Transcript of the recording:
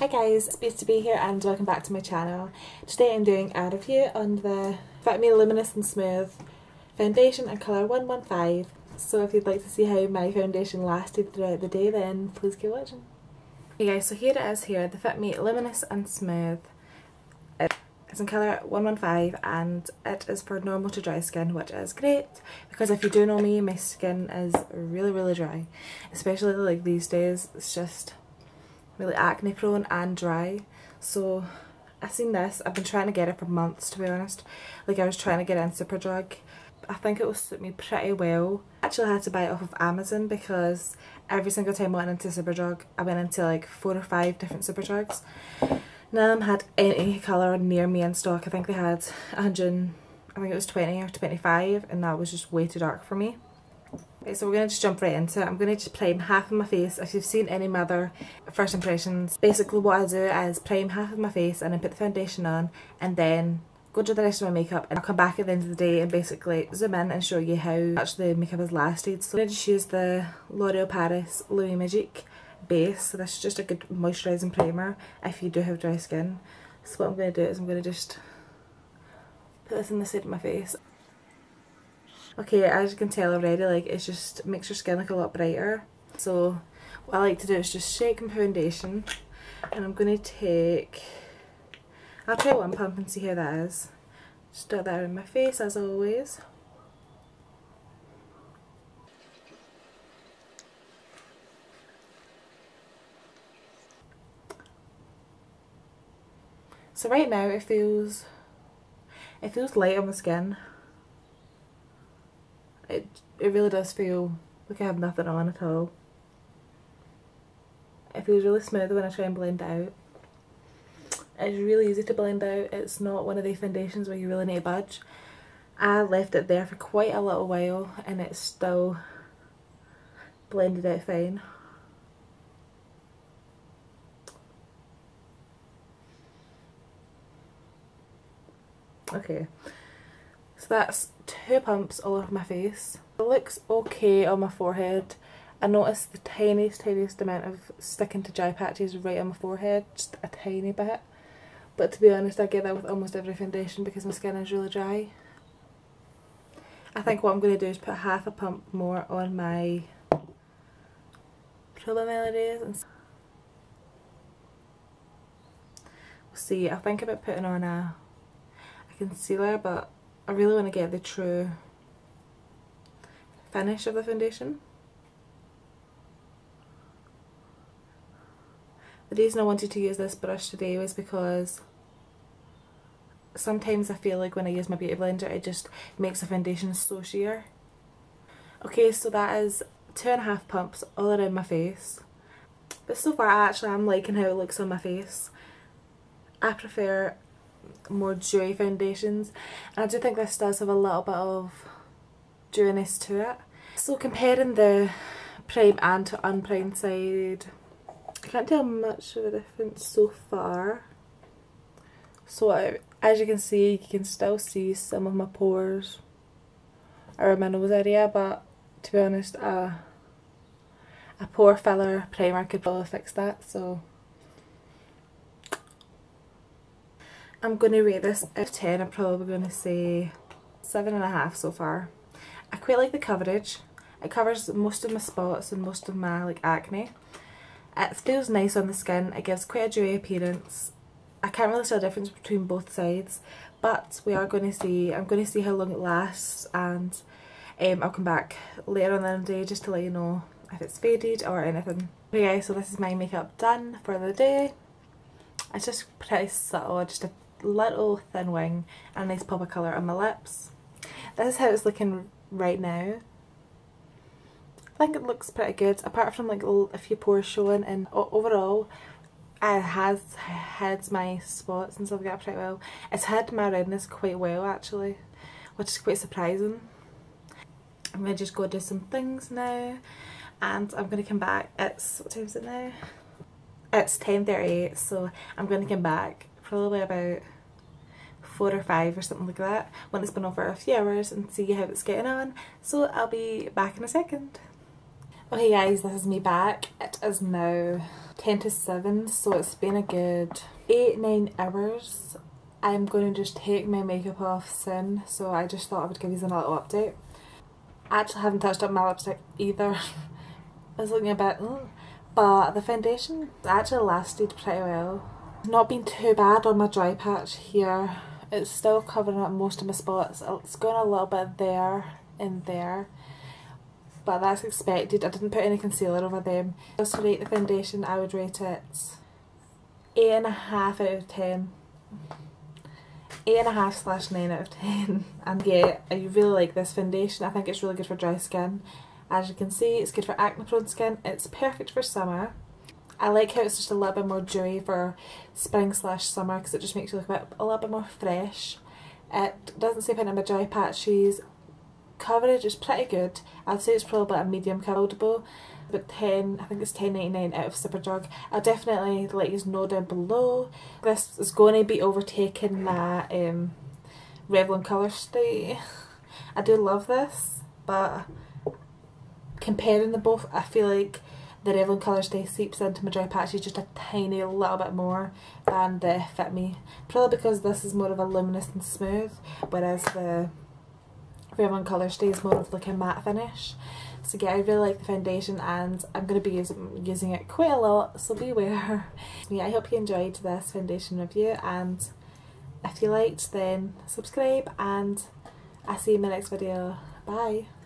Hi guys, it's Space to be here and welcome back to my channel. Today I'm doing a review on the Fit Me Luminous and Smooth foundation in colour 115. So if you'd like to see how my foundation lasted throughout the day, then please keep watching. Okay guys, so here it is here, the Fit Me Luminous and Smooth. It's in colour 115 and it is for normal to dry skin, which is great because if you do know me, my skin is really dry, especially like these days. It's just really acne prone and dry. So I've seen this, I've been trying to get it for months, to be honest. Like I was trying to get it in Superdrug. I think it will suit me pretty well. I actually had to buy it off of Amazon because every single time I went into Superdrug I went into like 4 or 5 different Superdrugs. None of them had any colour near me in stock. I think they had 100, I think it was 20 or 25, and that was just way too dark for me. Okay, so we're going to just jump right into it. I'm going to just prime half of my face. If you've seen any of my other first impressions, basically what I do is prime half of my face and then put the foundation on and then go do the rest of my makeup, and I'll come back at the end of the day and basically zoom in and show you how much the makeup has lasted. So I'm going to just use the L'Oreal Paris Louis Magique base. So this is just a good moisturising primer if you do have dry skin. So what I'm going to do is I'm going to just put this in the side of my face. Okay, as you can tell already, like it just makes your skin look a lot brighter. So what I like to do is just shake my foundation, and I'm going to take, I'll try one pump and see how that is. Just dot that in my face as always. So right now it feels light on the skin. It really does feel like I have nothing on at all. It feels really smooth when I try and blend it out. It's really easy to blend out. It's not one of the foundations where you really need to budge. I left it there for quite a little while and it's still blended out fine. Okay, so that's 2 pumps all over my face. It looks okay on my forehead. I noticed the tiniest amount of sticking to dry patches right on my forehead, just a tiny bit. But to be honest, I get that with almost every foundation because my skin is really dry. I think what I'm going to do is put half a pump more on my Proba Melodies. And we'll see, I think about putting on a concealer, but I really want to get the true finish of the foundation. The reason I wanted to use this brush today was because sometimes I feel like when I use my beauty blender it just makes the foundation so sheer. Okay, so that is 2.5 pumps all around my face. But so far I actually am liking how it looks on my face. I prefer more dewy foundations, and I do think this does have a little bit of dewiness to it. So comparing the prime and to unprimed side, I can't tell much of a difference so far. So as you can see, you can still see some of my pores around my nose area, but to be honest, a pore filler primer could probably fix that. So I'm going to rate this out of 10. I'm probably going to say 7.5 so far. I quite like the coverage. It covers most of my spots and most of my like acne. It feels nice on the skin. It gives quite a dewy appearance. I can't really tell the difference between both sides, but we are going to see. I'm going to see how long it lasts, and I'll come back later on in the day just to let you know if it's faded or anything. Okay guys, so this is my makeup done for the day. It's just pretty subtle, just a little thin wing and a nice pop of colour on my lips. This is how it's looking right now. I think it looks pretty good, apart from like a few pores showing, and overall it has hid my spots and stuff like that pretty well. It's hid my redness quite well actually, which is quite surprising. I'm going to just go do some things now and I'm going to come back. What time is it now? It's 10:38, so I'm going to come back probably about 4 or 5 or something like that when it's been over a few hours and see how it's getting on. So I'll be back in a second. Okay guys, this is me back. It is now 10 to 7, so it's been a good 8-9 hours. I'm going to just take my makeup off soon, so I just thought I would give you a little update. I actually haven't touched up my lipstick either. I was looking a bit, but the foundation actually lasted pretty well. Not been too bad on my dry patch here. It's still covering up most of my spots. It's going a little bit there and there, but that's expected. I didn't put any concealer over them. Just to rate the foundation, I would rate it 8.5 out of 10. 8.5/9 out of 10. And yeah, I really like this foundation. I think it's really good for dry skin. As you can see, it's good for acne prone skin. It's perfect for summer. I like how it's just a little bit more dewy for spring/summer because it just makes you look a little bit more fresh. It doesn't say anything about dry patches. Coverage is pretty good. I'd say it's probably about a medium coverable. But I think it's $10.99 out of Superdrug. I'll definitely let you know down below. This is going to be overtaking my Revlon Colour Stay. I do love this, but comparing the both, I feel like the Revlon Colour Stay seeps into my dry patches just a tiny little bit more than the Fit Me. Probably because this is more of a luminous and smooth, whereas the Revlon Colour Stay is more of like a matte finish. So yeah, I really like the foundation and I'm going to be using it quite a lot, so beware. Yeah, I hope you enjoyed this foundation review, and if you liked then subscribe, and I'll see you in my next video. Bye!